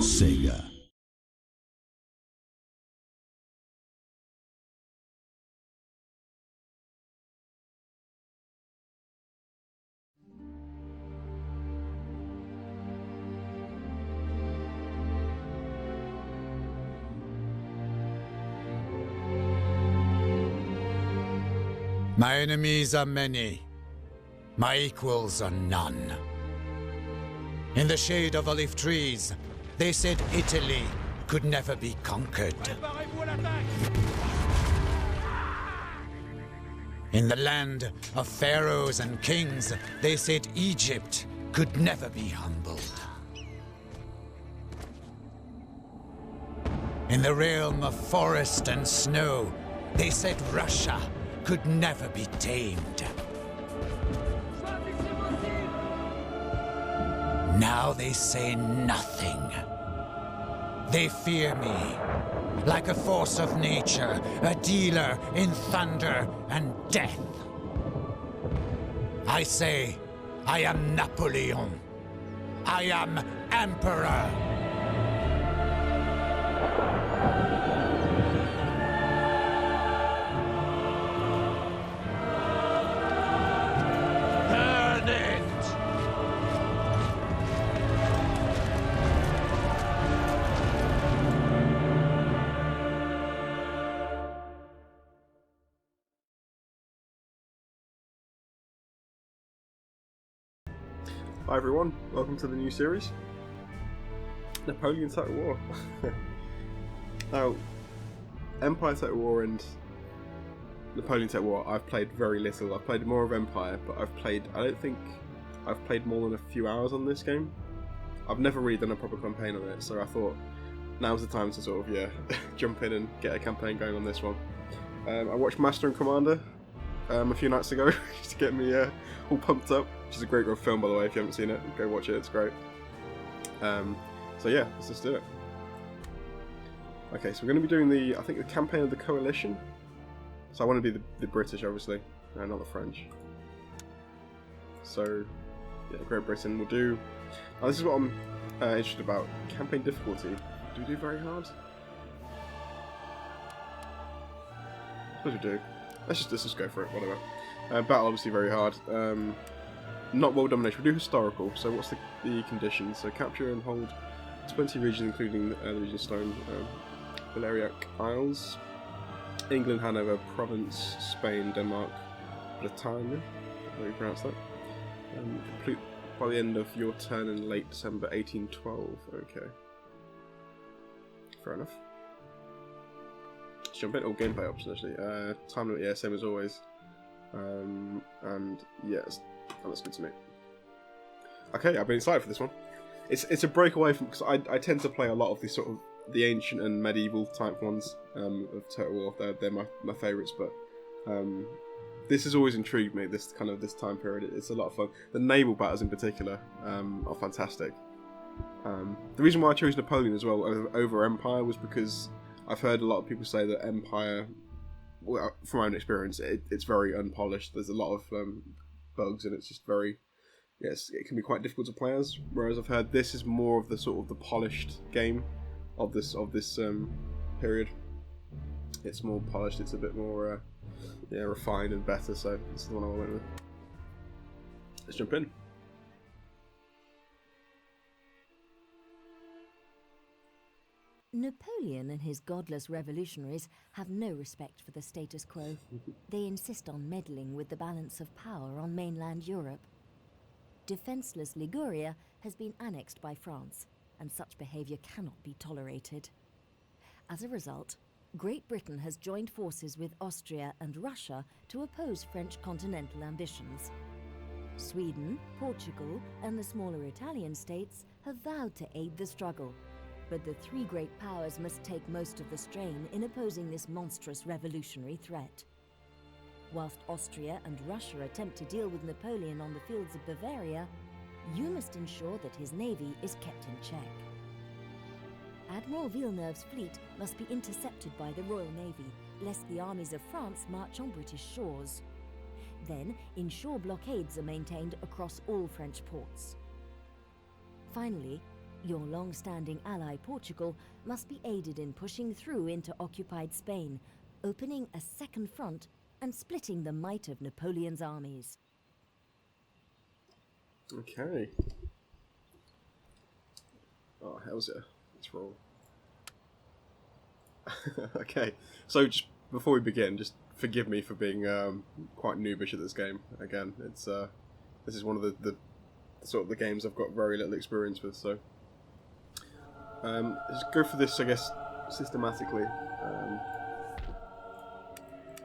Sega. My enemies are many. My equals are none. In the shade of olive trees, they said Italy could never be conquered. In the land of pharaohs and kings, they said Egypt could never be humbled. In the realm of forest and snow, they said Russia could never be tamed. Now they say nothing. They fear me, like a force of nature, a dealer in thunder and death. I say, I am Napoleon. I am Emperor. Hi everyone, welcome to the new series, Napoleon Total War. Now, Empire Total War and Napoleon Total War, I've played very little. I've played more of Empire, but I don't think I've played more than a few hours on this game. I've never really done a proper campaign on it, so I thought now's the time to sort of, jump in and get a campaign going on this one. I watched Master and Commander a few nights ago just to get me all pumped up, which is a great film, by the way. If you haven't seen it, go watch it, it's great. So yeah, let's just do it. Okay, so we're going to be doing the campaign of the Coalition. So I want to be the British, obviously, not the French. So yeah, Great Britain will do. Now this is what I'm interested about. Campaign difficulty. Do we do very hard? I suppose we do. Let's just go for it, whatever. Battle, obviously very hard. Not world domination, we do historical. So what's the conditions? So capture and hold 20 regions, including the region Stone, Balearic Isles, England, Hanover, Provence, Spain, Denmark, Bretagne, how do you pronounce that? Complete by the end of your turn in late December 1812, okay. Fair enough. Let's jump in. Gameplay options actually. Time limit, yeah, same as always. And yes, that looks good to me. Okay, I've been excited for this one. It's a breakaway from, because I tend to play a lot of these sort of the ancient and medieval type ones of Total War. They're my favourites, but this has always intrigued me. This time period, it's a lot of fun. The naval battles in particular are fantastic. The reason why I chose Napoleon as well over Empire was because I've heard a lot of people say that Empire, well, from my own experience, it's very unpolished. There's a lot of bugs, and it's just very, yes, it can be quite difficult to play as. Whereas I've heard this is more of the sort of the polished game of this period. It's more polished. It's a bit more, refined and better. So this is the one I went with. Let's jump in. Napoleon and his godless revolutionaries have no respect for the status quo. They insist on meddling with the balance of power on mainland Europe. Defenseless Liguria has been annexed by France, and such behavior cannot be tolerated. As a result, Great Britain has joined forces with Austria and Russia to oppose French continental ambitions. Sweden, Portugal, and the smaller Italian states have vowed to aid the struggle. But the three great powers must take most of the strain in opposing this monstrous revolutionary threat. Whilst Austria and Russia attempt to deal with Napoleon on the fields of Bavaria, you must ensure that his navy is kept in check. Admiral Villeneuve's fleet must be intercepted by the Royal Navy, lest the armies of France march on British shores. Then, inshore blockades are maintained across all French ports. Finally, Your long-standing ally Portugal must be aided in pushing through into occupied Spain, opening a second front and splitting the might of Napoleon's armies. Okay. Oh, how's it? Let's roll. Okay, so just before we begin, just forgive me for being quite noobish at this game. Again, it's this is one of the sort of the games I've got very little experience with, so just go for this, I guess, systematically.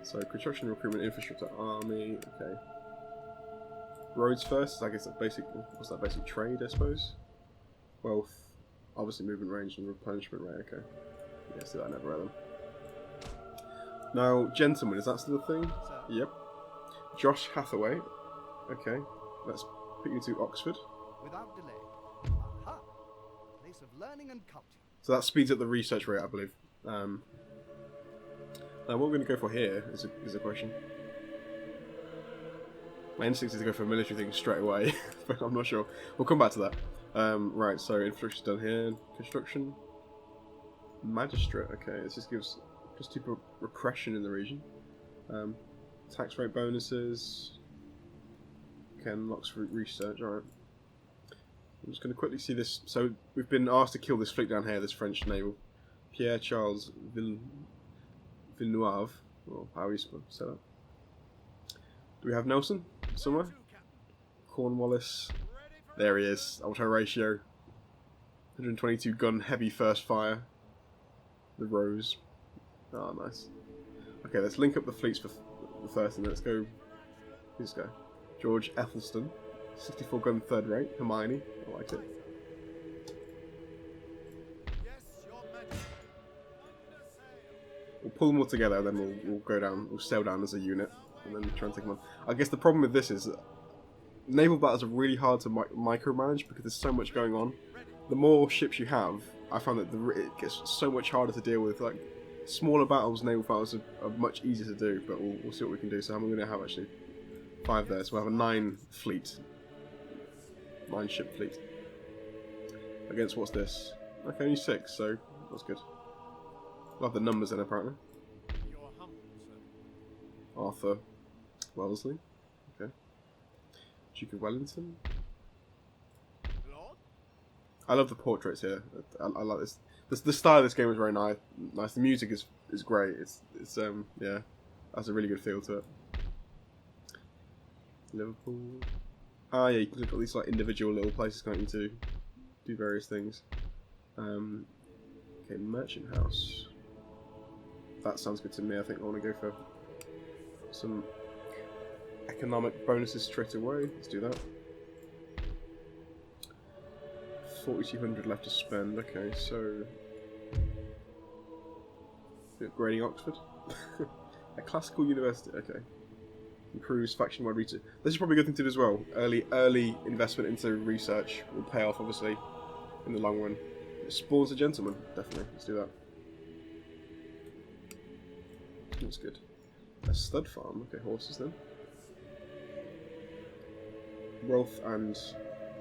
So construction, recruitment, infrastructure, army. Okay. Roads first. I guess that's basic. What's that? Basic trade, I suppose. Wealth, obviously movement range and replenishment rate. Okay. Yeah, see that I never read them. Now, gentlemen, is that still a thing? Sir. Yep. Josh Hathaway. Okay. Let's put you to Oxford. Without delay. Aha! A place of learning and culture. So that speeds up the research rate, I believe. Now, what we're going to go for here is a question. My instinct is to go for military things straight away, but I'm not sure. We'll come back to that. Right, so infrastructure's done here. Construction. Magistrate, okay. This just gives +2 repression in the region. Tax rate bonuses. Okay, unlocks research, alright. I'm just going to quickly see this. So, we've been asked to kill this fleet down here, this French naval. Pierre Charles Villeneuve. Well, how are you supposed to say that? Do we have Nelson somewhere? Cornwallis. There he is. Auto ratio. 122 gun heavy first fire. The Rose. Oh, nice. Okay, let's link up the fleets for the first, and let's go. Who's this guy? George Ethelston. 64 gun third rate. Hermione. I like it. We'll pull them all together, then we'll go down. We'll sail down as a unit, and then try and take them on. I guess the problem with this is that naval battles are really hard to micromanage because there's so much going on. The more ships you have, I find that it gets so much harder to deal with. Like smaller battles, naval battles are much easier to do, but we'll see what we can do. So I'm going to have actually 5 there. So we'll have a 9 fleet, 9 ship fleet against what's this? Okay, only 6, so that's good. Love the numbers then apparently. Arthur Wellesley. Okay. Duke of Wellington. I love the portraits here. I like this. The style of this game is very nice. The music is great. It's yeah, has a really good feel to it. Liverpool. Ah yeah, you can look at these like individual little places, can't you, to do various things. Okay, Merchant House. That sounds good to me. I think I want to go for some economic bonuses straight away. Let's do that. 4,200 left to spend. Okay, so upgrading Oxford. A classical university. Okay. Improves faction-wide research. This is probably a good thing to do as well. Early investment into research will pay off, obviously, in the long run. It spawns a gentleman. Definitely. Let's do that. That's good. A stud farm. Okay, horses then. Wealth and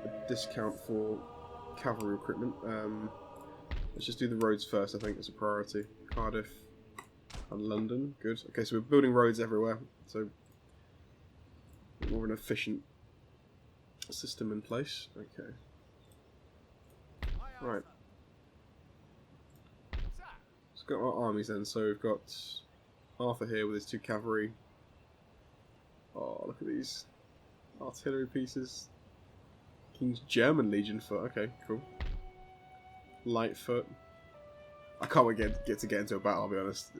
a discount for cavalry recruitment. Let's just do the roads first, I think, as a priority. Cardiff and London. Good. Okay, so we're building roads everywhere. So more of an efficient system in place. Okay. Right. Let's go our armies then. So we've got Arthur here with his 2 cavalry. Oh, look at these artillery pieces. King's German Legion foot. Okay, cool. Light foot. I can't wait to get into a battle, I'll be honest.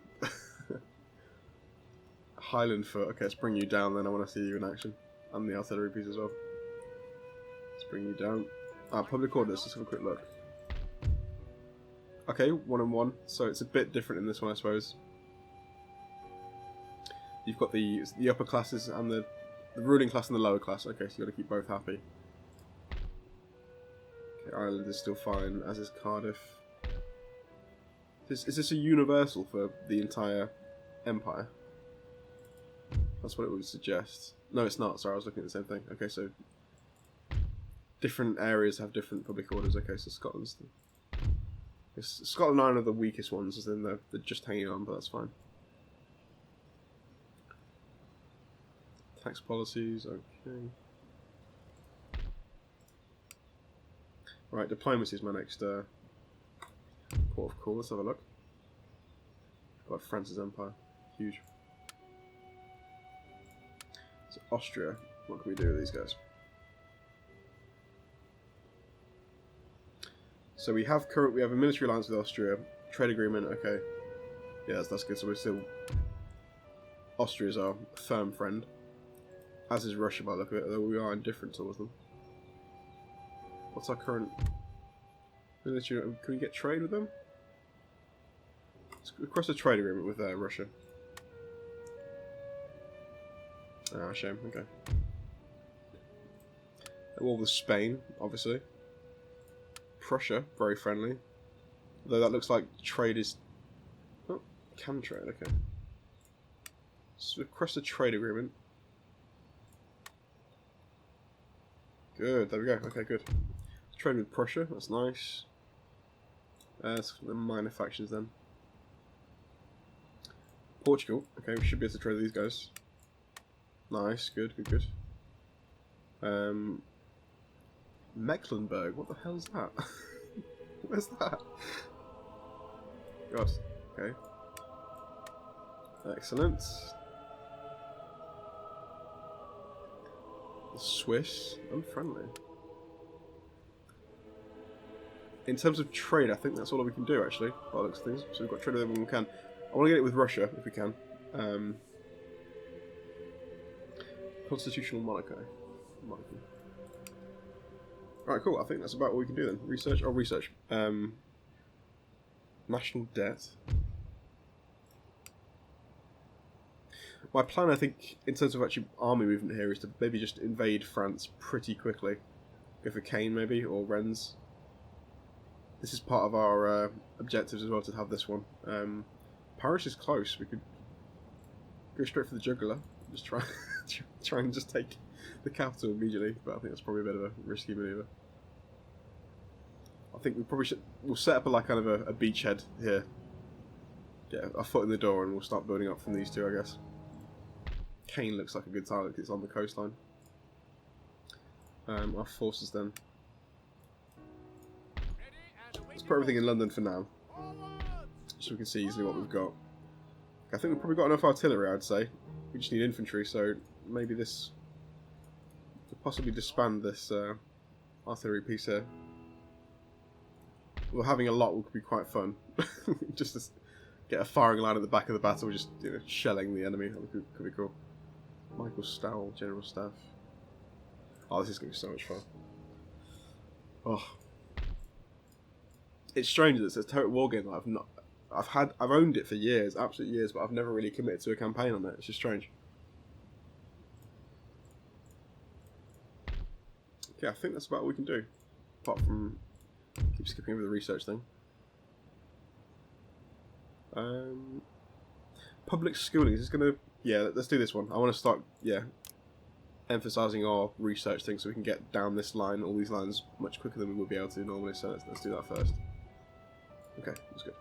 Highland foot. Okay, let's bring you down then. I want to see you in action. And the artillery piece as well. Let's bring you down. Public orders. Let's have a quick look. Okay, 1 and 1. So it's a bit different in this one, I suppose. You've got the upper classes and the ruling class and the lower class. Okay, so you've got to keep both happy. Okay, Ireland is still fine, as is Cardiff. Is this a universal for the entire empire? That's what it would suggest. No, it's not. Sorry, I was looking at the same thing. Okay, so different areas have different public orders. Okay, so Scotland's Scotland are one of the weakest ones, as in they're just hanging on, but that's fine. Tax policies, okay. Right, diplomacy is my next port of call. Let's have a look. Got France's empire, huge. So Austria, what can we do with these guys? So we have a military alliance with Austria, trade agreement. Okay, yeah, that's good. So we're still Austria's our firm friend, as is Russia by the look of it. Although we are indifferent towards them. What's our current military? Can we get trade with them? Let's cross a trade agreement with Russia. Ah, shame. Okay. War with Spain, obviously. Prussia, very friendly. Though that looks like trade is... Oh, can trade, okay. So across the trade agreement. Good, there we go, okay, good. Trade with Prussia, that's nice. That's the minor factions then. Portugal, okay, we should be able to trade with these guys. Nice, good. Mecklenburg, what the hell's that? Where's that? God, okay. Excellent. The Swiss, unfriendly. In terms of trade, I think that's all we can do actually, by the looks of things. So we've got trade with everyone we can. I want to get it with Russia, if we can. Constitutional monarchy. Alright, cool. I think that's about all we can do then. Research. National debt. My plan, I think, in terms of actually army movement here, is to maybe just invade France pretty quickly. Go for Caen, maybe, or Rennes. This is part of our objectives as well, to have this one. Paris is close. We could go straight for the jugular. Just try and just take the capital immediately, but I think that's probably a bit of a risky manoeuvre. I think we probably should. We'll set up a beachhead here. Get a foot in the door, and we'll start building up from these two, I guess. Caen looks like a good target because it's on the coastline. Our forces then. Let's put everything in London for now, so we can see easily what we've got. I think we've probably got enough artillery, I'd say. We just need infantry, so maybe this could possibly disband this artillery piece here. Well, having a lot would be quite fun. Just to get a firing line at the back of the battle, just shelling the enemy. That could be cool. Michael Stowell, General Staff. Oh, this is going to be so much fun. Oh, it's strange that it's a total war game that I've owned it for years, absolute years, but I've never really committed to a campaign on it. It's just strange. Okay, I think that's about all we can do. Apart from keep skipping over the research thing. Public schooling, is this gonna... Yeah, let's do this one. I want to start, emphasising our research thing so we can get down this line, all these lines, much quicker than we would be able to normally, so let's do that first. Okay, that's good.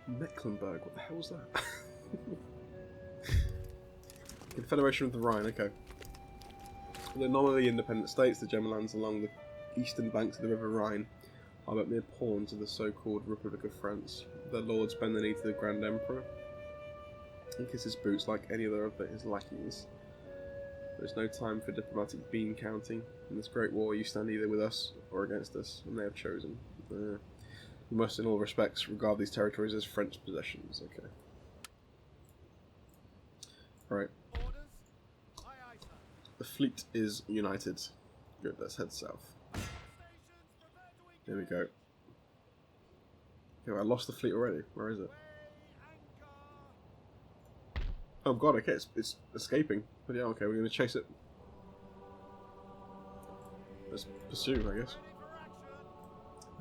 Mecklenburg, what the hell was that? Confederation of the Rhine, okay. The nominally independent states, the German lands along the eastern banks of the River Rhine, are but mere pawns of the so-called Republic of France. Their lords bend the knee to the Grand Emperor and kiss his boots like any other of his lackeys. There is no time for diplomatic bean counting. In this great war, you stand either with us or against us, and they have chosen. You must, in all respects, regard these territories as French possessions. Okay. Right. The fleet is united. Good, let's head south. Here we go. Okay, I lost the fleet already. Where is it? Oh god, okay, it's escaping. But yeah, okay, we're going to chase it. Let's pursue, I guess.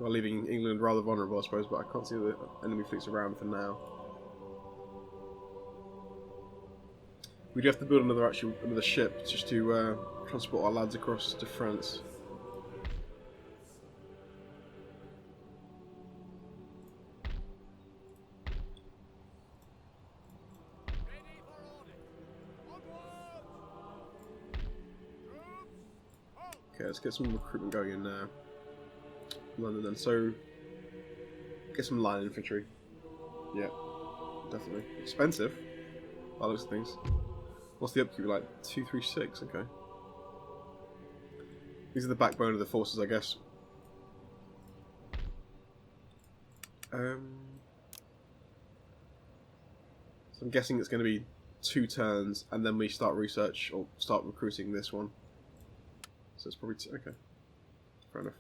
while leaving England rather vulnerable, I suppose, but I can't see the enemy fleets around for now. We do have to build another ship just to transport our lads across to France. Okay, let's get some recruitment going in London then. So, get some line infantry. Yeah, definitely. Expensive, by the looks of things. What's the upkeep like? 236, okay. These are the backbone of the forces, I guess. So I'm guessing it's going to be 2 turns, and then we start research, or start recruiting this one. So it's probably okay. Fair enough.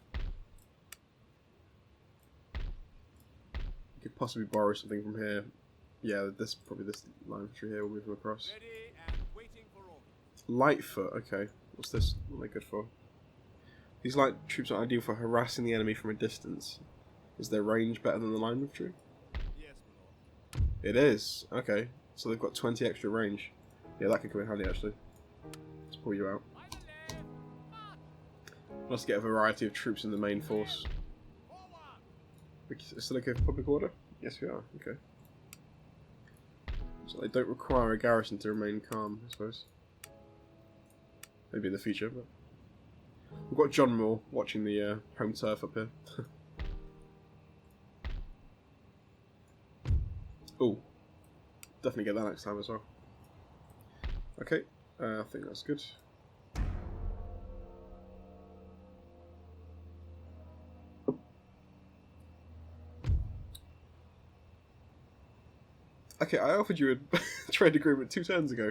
You could possibly borrow something from here. Yeah, this line infantry here. We'll move them across. Lightfoot. Okay. What's this? What are they good for? These light troops are ideal for harassing the enemy from a distance. Is their range better than the line infantry? Yes, my lord. It is. Okay. So they've got 20 extra range. Yeah, that could come in handy actually. Let's pull you out. Let's get a variety of troops in the main force. Still okay for public order? Yes, we are. Okay. So they don't require a garrison to remain calm, I suppose. Maybe in the future, but we've got John Moore watching the home turf up here. Oh, definitely get that next time as well. Okay, I think that's good. Okay, I offered you a trade agreement 2 turns ago,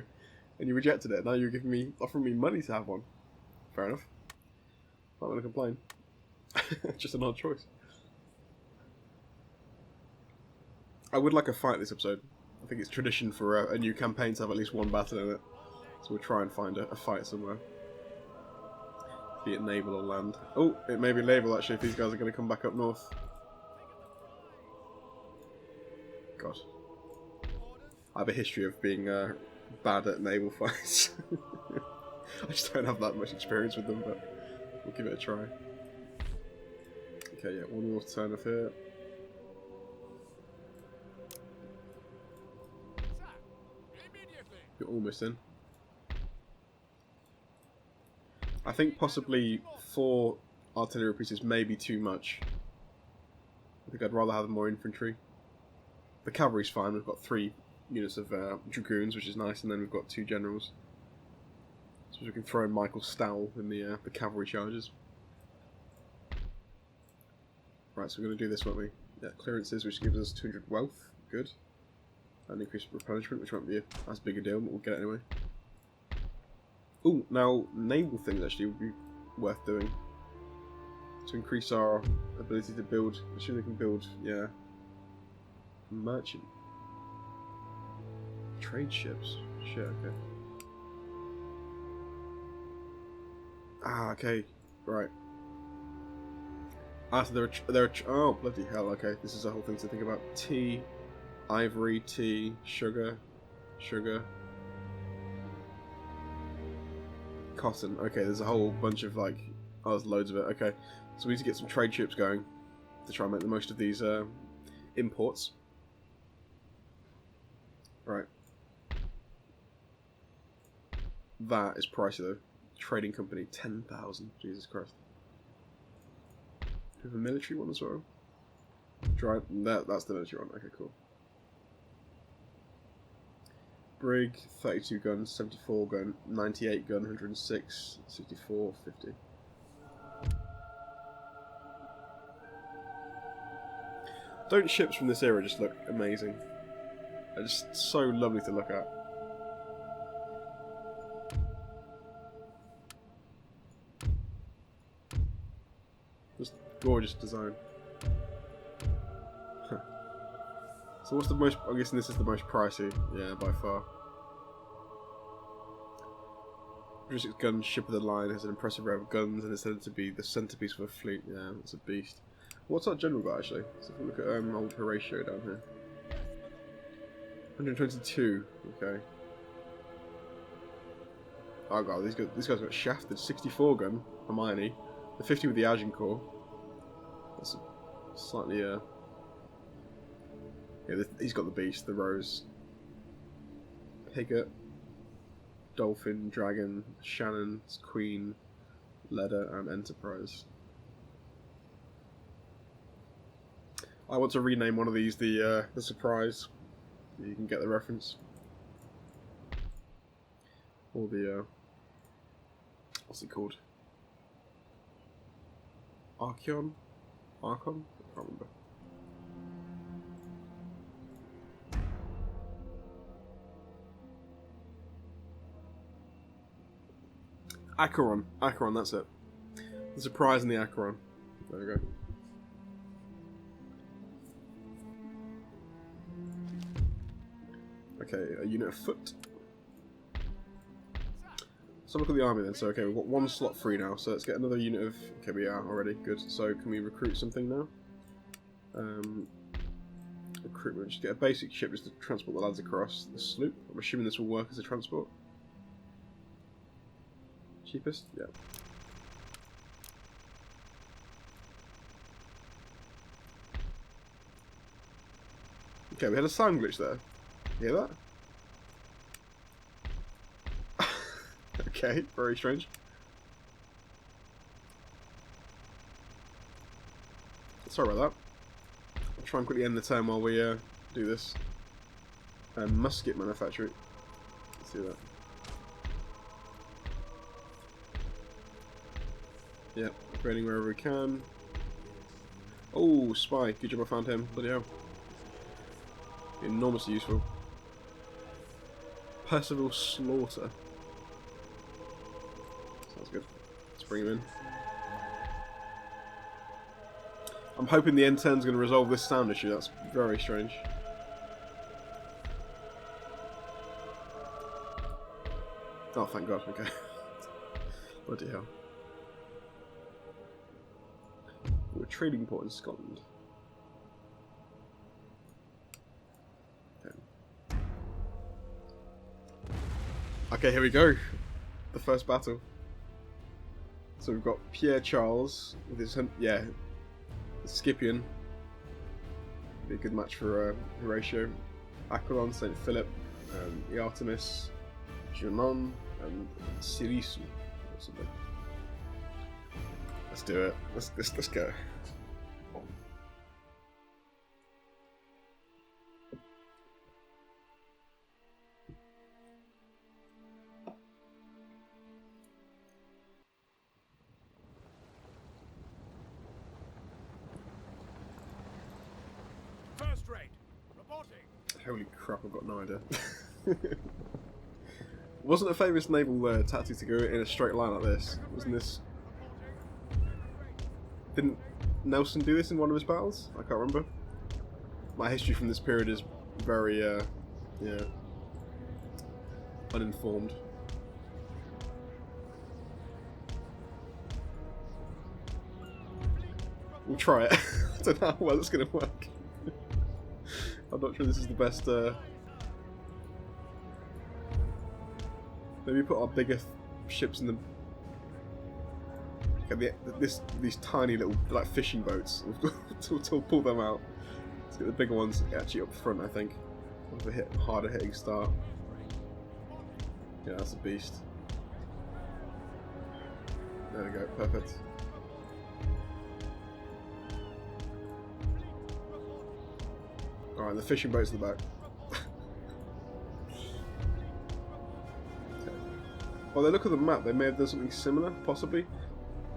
and you rejected it. Now you're offering me money to have one. Fair enough. Not gonna complain. Just an odd choice. I would like a fight this episode. I think it's tradition for a new campaign to have at least one battle in it. So we'll try and find a fight somewhere. Be it naval or land. Oh, it may be naval actually if these guys are going to come back up north. God. I have a history of being bad at naval fights. I just don't have that much experience with them, but we'll give it a try. Okay, yeah, one more turn of here. You're almost in. I think possibly 4 artillery pieces may be too much. I think I'd rather have more infantry. The cavalry's fine, we've got 3 units of dragoons, which is nice, and then we've got 2 generals. So we can throw in Michael Stowell in the cavalry charges. Right, so we're going to do this, won't we? Yeah, clearances, which gives us 200 wealth. Good. And increased replenishment, which won't be as big a deal, but we'll get it anyway. Oh, now naval things actually would be worth doing. To increase our ability to build. I'm sure they can build, yeah. Merchant. Trade ships. Shit, okay. Ah, okay. Right. Ah, so there are oh, bloody hell, okay. This is a whole thing to think about. Tea, ivory, tea, sugar, cotton. Okay, there's a whole bunch of like, oh, there's loads of it. Okay, so we need to get some trade ships going to try and make the most of these imports. Right. That is pricey though. Trading company, 10,000. Jesus Christ. Do we have a military one as well? That's the military one. Okay, cool. Brig, 32 gun, 74 gun, 98 gun, 106, 64, 50. Don't ships from this era just look amazing? They're just so lovely to look at. Just gorgeous design. So what's the most, I'm guessing this is the most pricey, yeah, by far. 106 gun ship of the line has an impressive array of guns and is said to be the centerpiece of a fleet, yeah, it's a beast. What's our general got actually? So if we look at old Horatio down here. 122. Okay. Oh god, these guys got shafted. 64 gun, Hermione. The 50 with the Agincourt. That's slightly yeah, he's got the beast, the Rose. Pigott, Dolphin, Dragon, Shannon, Queen, Leader, and Enterprise. I want to rename one of these the Surprise. You can get the reference. Or the what's it called? Archon? Archon? I can't remember. Acheron. Acheron, that's it. The Surprise and the Acheron. There we go. Okay, a unit of foot. So look at the army then. So okay, we've got one slot free now. So let's get another unit of. Okay, we are already good. So can we recruit something now? Recruitment. Just get a basic ship just to transport the lads across. The sloop. I'm assuming this will work as a transport. Cheapest? Yeah. Okay, we had a sound glitch there. You hear that? Okay, very strange. Sorry about that. I'll try and quickly end the turn while we do this. Musket manufacturing. Let's do that. Yeah, upgrading wherever we can. Oh, spy. Good job I found him. Bloody hell. Enormously useful. Percival Slaughter. Sounds good. Let's bring him in. I'm hoping the end turn's going to resolve this sound issue. That's very strange. Oh, thank God. Okay. Bloody hell. We're a trading port in Scotland. Okay, here we go. The first battle. So we've got Pierre Charles with his the Scipion. Be a good match for Horatio. Aquilon, St. Philip, the Artemis, Junon, and Sirisu or something. Let's do it. Let's go. First rate, reporting. Holy crap! I've got no idea. Wasn't a famous naval tactic to go in a straight line like this? Wasn't this? Didn't Nelson do this in one of his battles? I can't remember. My history from this period is very, yeah, uninformed. We'll try it. I don't know how well it's going to work. I'm not sure this is the best. Maybe put our bigger ships in the. These tiny little like fishing boats. We'll pull them out. Let's get the bigger ones actually up front. I think. With a harder hitting start. Yeah, that's a beast. There we go. Perfect. All right, the fishing boats in the back. Okay. Well, they look at the map. They may have done something similar, possibly.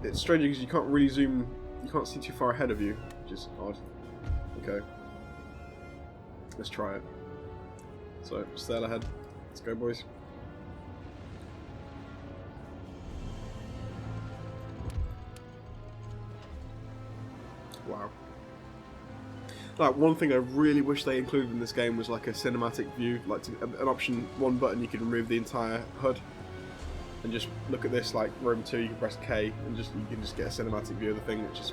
It's strange because you can't really zoom, you can't see too far ahead of you, which is odd. Okay. Let's try it. So, sail ahead. Let's go, boys. Wow. Like, one thing I really wish they included in this game was like a cinematic view, like an option, one button you could remove the entire HUD. And just look at this, like Rome 2, you can press K and you can just get a cinematic view of the thing, which is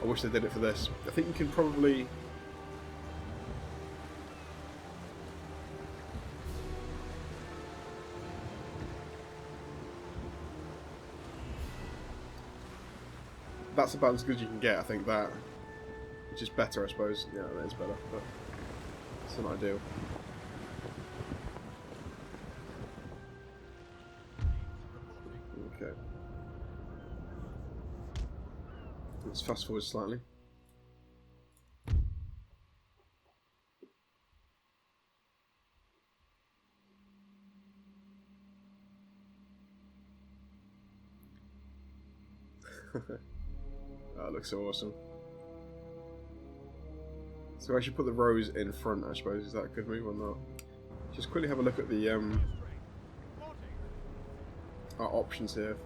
I wish they did it for this. I think you can probably... That's about as good as you can get, I think, that. Which is better, I suppose. Yeah, that is better, but it's not ideal. Okay. Let's fast forward slightly. That looks so awesome. So I should put the rows in front, I suppose. Is that a good move or not? Just quickly have a look at the our options here.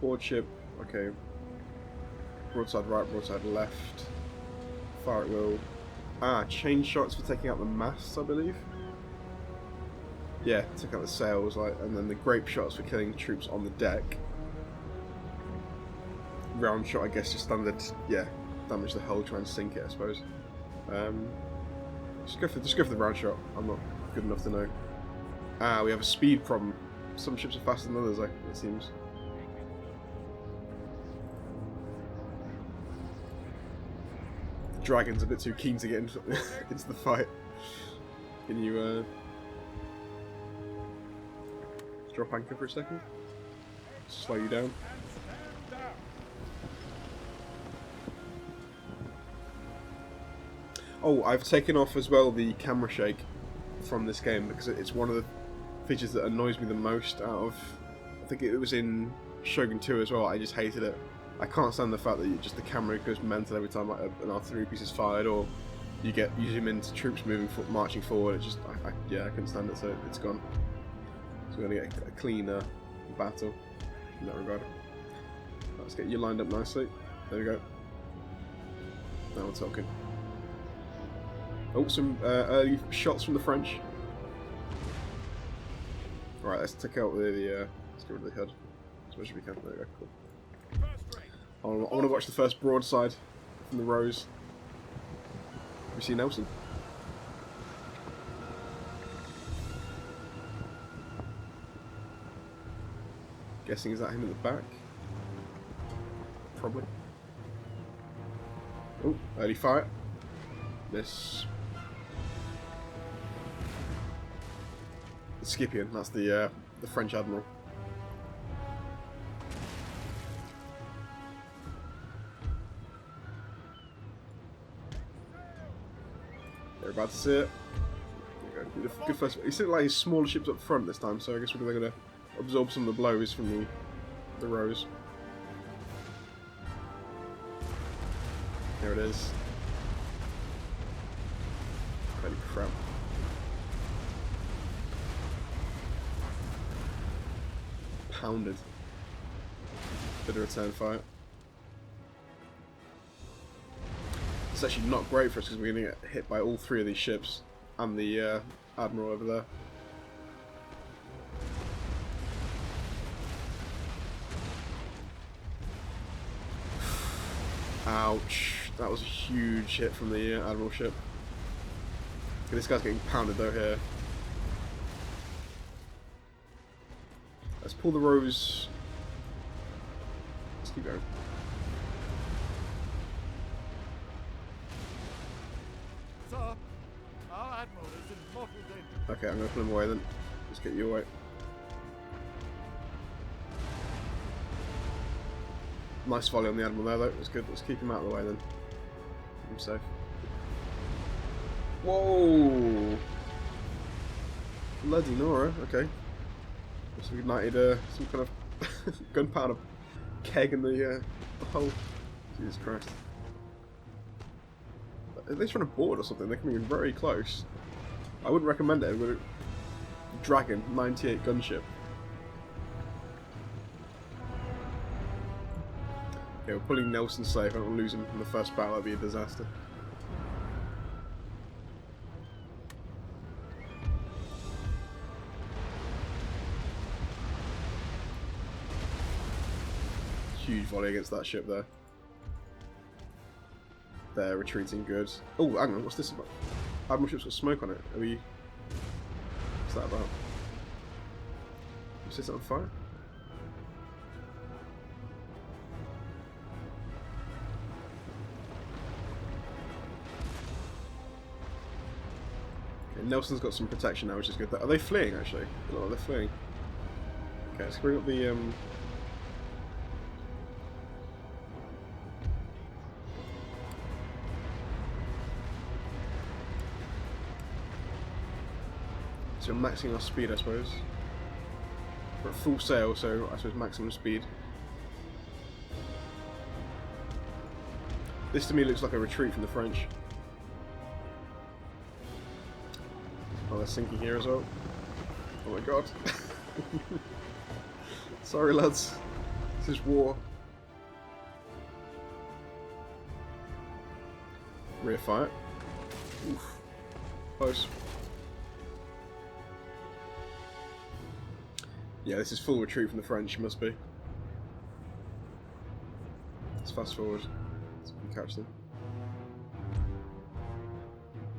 Board ship, okay. Broadside right, broadside left. Fire at will. Ah, change shots for taking out the masts, I believe. Yeah, take out the sails, like, and then the grape shots for killing troops on the deck. Round shot, I guess, just standard. Yeah, damage the hull, try and sink it, I suppose. Just go for the round shot. I'm not good enough to know. Ah, we have a speed problem. Some ships are faster than others, like it seems. The dragon's a bit too keen to get into, into the fight. Can you drop anchor for a second? Slow you down. Oh, I've taken off as well the camera shake from this game because it's one of the features that annoys me the most out of... I think it was in Shogun 2 as well. I just hated it. I can't stand the fact that the camera goes mental every time like an artillery piece is fired, or you zoom into troops marching forward. It just, yeah, I couldn't stand it, so it's gone. So we're gonna get a cleaner battle in that regard. Let's get you lined up nicely. There we go. Now we're talking. Oh, some early shots from the French. Alright, let's take out let's get rid of the head as much as we can. There we go, cool. I want to watch the first broadside from the rows. We see Nelson. Guessing is that him in the back? Probably. Oh, early fire. Miss. Scipion, that's the French admiral. They're about to see it. Good first. He said like his smaller ships up front this time, so I guess we're going to absorb some of the blows from the rows. There it is. Holy crap. Pounded. Bit of return fire. It's actually not great for us because we're going to get hit by all three of these ships and the admiral over there. Ouch. That was a huge hit from the admiral ship. Okay, this guy's getting pounded though here. Let's pull the rows. Let's keep going. Sir, our admiral is in mortal danger. Okay, I'm going to pull him away then. Let's get you away. Nice volley on the admiral there though, it was good. Let's keep him out of the way then. Keep him safe. Whoa! Bloody Nora, okay. So we ignited some kind of gunpowder keg in the hull. Jesus Christ. Are they trying to board or something? They're coming in very close. I wouldn't recommend it. With a Dragon 98 gunship. Okay, we're pulling Nelson safe. I don't want to lose him in the first battle. That'd be a disaster. Huge volley against that ship there. They're retreating good. Oh, hang on, what's this about? Admiral ship's got smoke on it. Are we... What's that about? Is this on fire? Okay, Nelson's got some protection now, which is good. Are they fleeing, actually? Oh, they're fleeing. Okay, let's bring up the... So we're maxing our speed, I suppose. We're at full sail, so I suppose maximum speed. This to me looks like a retreat from the French. Oh, they're sinking here as well. Oh my god. Sorry lads. This is war. Rear fire. Oof. Close. Yeah, this is full retreat from the French, must be. Let's fast forward so we can catch them.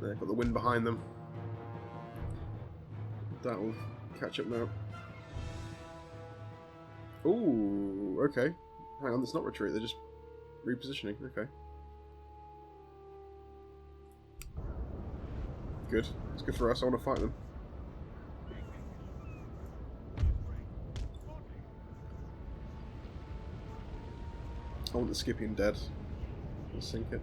They've got the wind behind them. That will catch up now. Ooh, okay. Hang on, it's not retreat, they're just repositioning, okay. Good. It's good for us, I want to fight them. I want the Scipion dead. Let's sink it.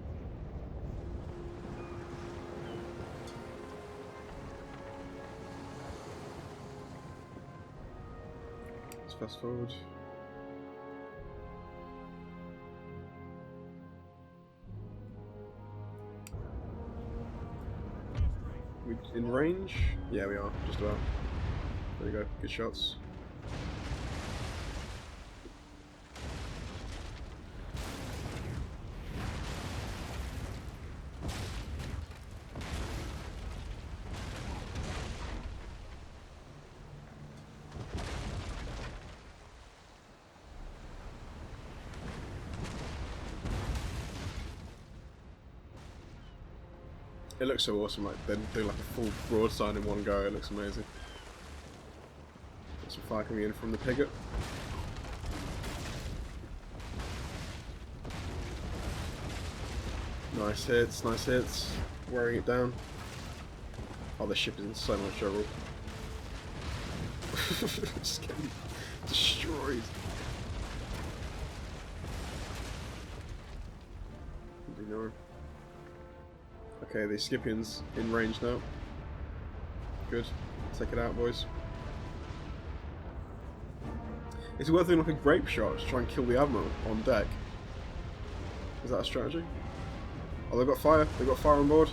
Let's fast forward. We in range? Yeah, we are. Just about. There you go. Good shots. It looks so awesome, like they do like a full broadside in one go, it looks amazing. Got some fire coming in from the Pigget. Nice hits, wearing it down. Oh, the ship is in so much trouble. Just getting destroyed. Ignore. Okay, the Scipions in range now. Good. Take it out, boys. Is it worth doing like a grape shot to try and kill the Admiral on deck? Is that a strategy? Oh, they've got fire. They've got fire on board.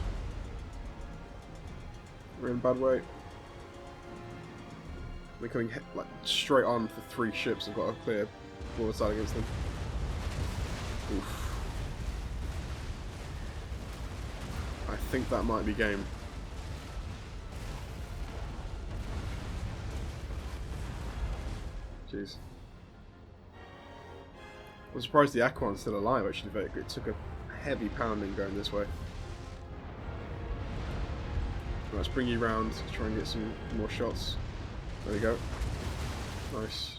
We're in a bad way. They're coming like straight on for 3 ships. They've got a clear broadside against them. Oof. I think that might be game. Jeez. I'm surprised the Aquan's still alive, actually. It took a heavy pounding going this way. Let's bring you round to try and get some more shots. There we go. Nice.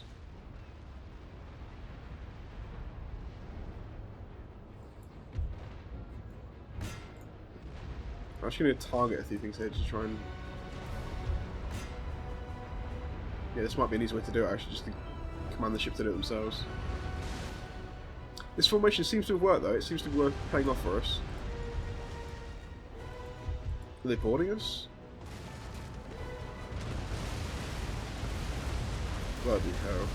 I'm actually going to target a few things here to try and... Yeah, this might be an easy way to do it, actually, just to command the ship to do it themselves. This formation seems to have worked, though. It seems to be worth playing off for us. Are they boarding us? Bloody hell.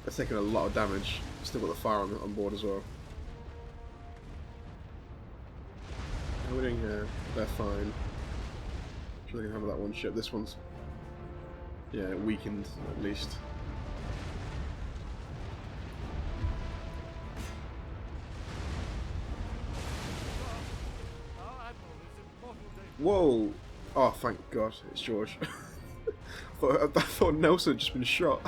They're taking a lot of damage. Still got the fire on board as well. How are we doing here? They're fine. Sure they can handle that one ship. This one's, yeah, weakened at least. Whoa! Oh, thank God, it's George. I thought Nelson had just been shot.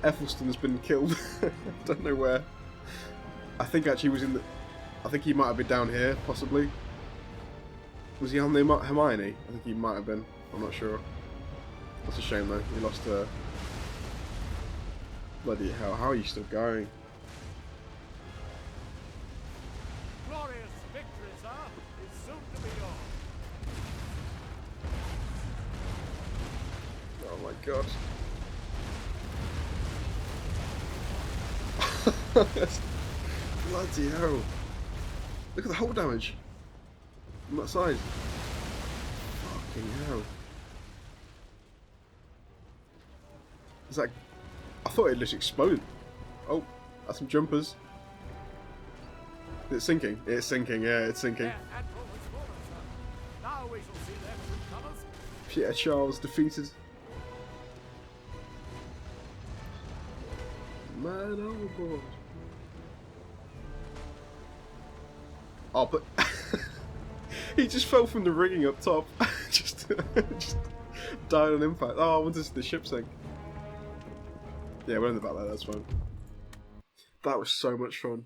Ethelston's been killed. I don't know where. I think actually was in the... I think he might have been down here, possibly. Was he on the Hermione? I think he might have been. I'm not sure. That's a shame though. He lost her. Bloody hell, how are you still going? Glorious victory, sir, is soon to be yours. Oh my god. Bloody hell. Look at the hull damage on that side. Fucking hell. Is that... I thought it just exploded. Oh, that's some jumpers. It's sinking. It's sinking, yeah, it's sinking. Their admiral has fallen, sir. Now we shall see their true colours. Pierre Charles defeated. Man overboard. Oh, but he just fell from the rigging up top. just died on impact. Oh, I want to see the ship sink. Yeah, we're in the back there, that's fine. That was so much fun.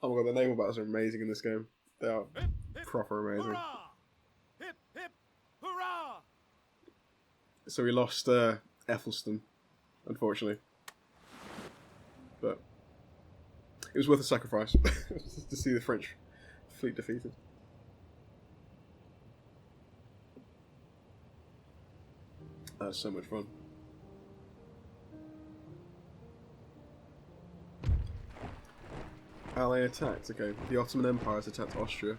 Oh my god, the naval battles are amazing in this game. They are Hip, hip, proper amazing. hurrah! Hip, hip, hurrah! So we lost Ethelston, unfortunately. But it was worth a sacrifice to see the French fleet defeated. That was so much fun. Ally attacked, okay. The Ottoman Empire has attacked Austria.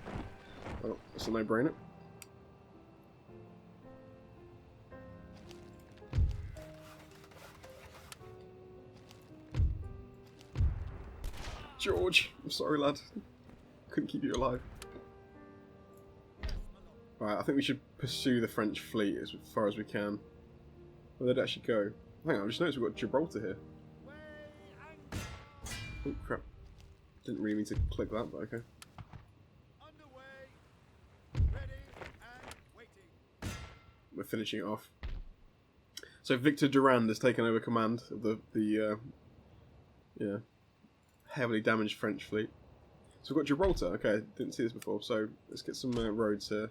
Well, that's a no-brainer. George, I'm sorry lad. Couldn't keep you alive. Right, I think we should pursue the French fleet as far as we can. Where they'd actually go. Hang on, I just noticed we've got Gibraltar here. Oh crap. Didn't really mean to click that, but okay. Underway, ready and waiting. We're finishing it off. So Victor Durand has taken over command of the heavily damaged French fleet. So we've got Gibraltar. Okay, didn't see this before. So let's get some roads here.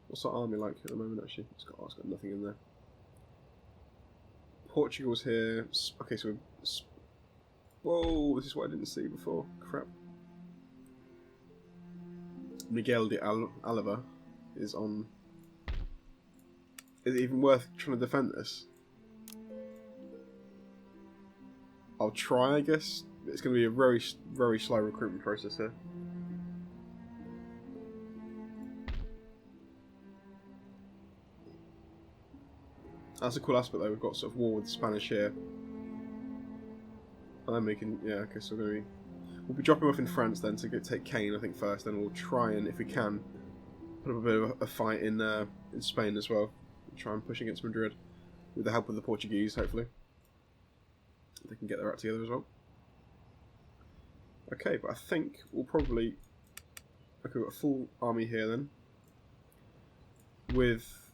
What's our army like at the moment? Actually, it's got nothing in there. Portugal's here. Okay, so whoa, this is what I didn't see before. Crap. Miguel de Alava is on. Is it even worth trying to defend this? I'll try, I guess. It's going to be a very, very slow recruitment process here. That's a cool aspect though, we've got sort of war with the Spanish here. And then we can, yeah, okay, so we'll be dropping off in France then to take Caen, I think, first. Then we'll try and, if we can, put up a bit of a fight in Spain as well. Try and push against Madrid with the help of the Portuguese, hopefully. They can get their act together as well. Okay, but I think we'll probably... Okay, we've got a full army here then. With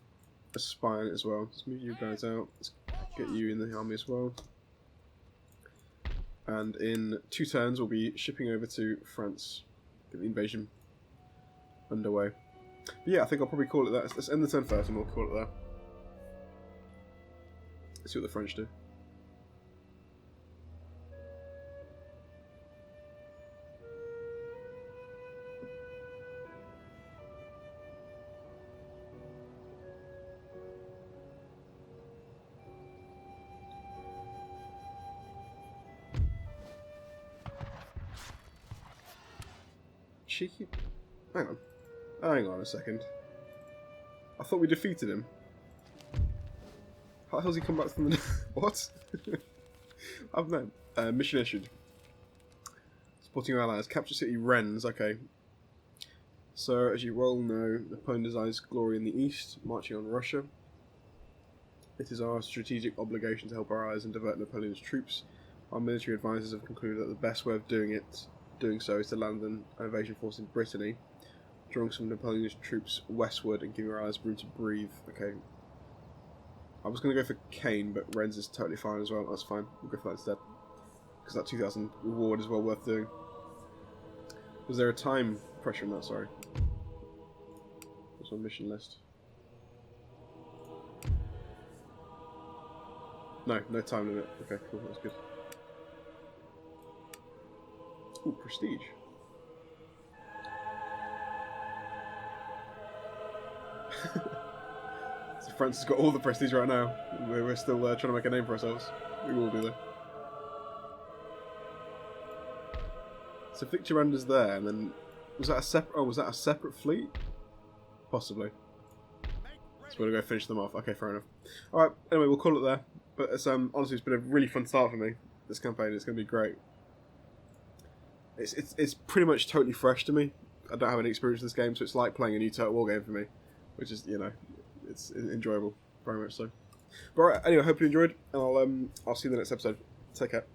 a spy in it as well. Let's move you guys out. Let's get you in the army as well. And in 2 turns, we'll be shipping over to France. Get the invasion underway. But yeah, I think I'll probably call it that. Let's end the turn first and we'll call it there. Let's see what the French do. Cheeky. Hang on a second. I thought we defeated him. How the hell's he come back from the... What? I've known. Mission issued. Supporting our allies. Capture city Rennes. Okay. So, as you well know, Napoleon designs glory in the east, marching on Russia. It is our strategic obligation to help our allies and divert Napoleon's troops. Our military advisors have concluded that the best way of doing so is to land an invasion force in Brittany, drawing some of Napoleon's troops westward and giving our allies room to breathe. Okay. I was going to go for Caen, but Rennes is totally fine as well. That's fine. We'll go for that instead. Because that 2,000 reward is well worth doing. Was there a time pressure on that? Sorry. What's on mission list? No, no time limit. Okay, cool. That's good. Ooh, prestige. So France has got all the prestige right now. We're still trying to make a name for ourselves. We will do though. So Victoranda's there, and then was that a separate? Oh, was that a separate fleet? Possibly. So we're gonna go finish them off. Okay, fair enough. All right. Anyway, we'll call it there. But it's honestly, it's been a really fun start for me. This campaign, it's gonna be great. It's pretty much totally fresh to me. I don't have any experience with this game, so it's like playing a new Total War game for me, which is, you know, it's enjoyable, very much so. But all right. Anyway, hope you enjoyed, and I'll see you in the next episode. Take care.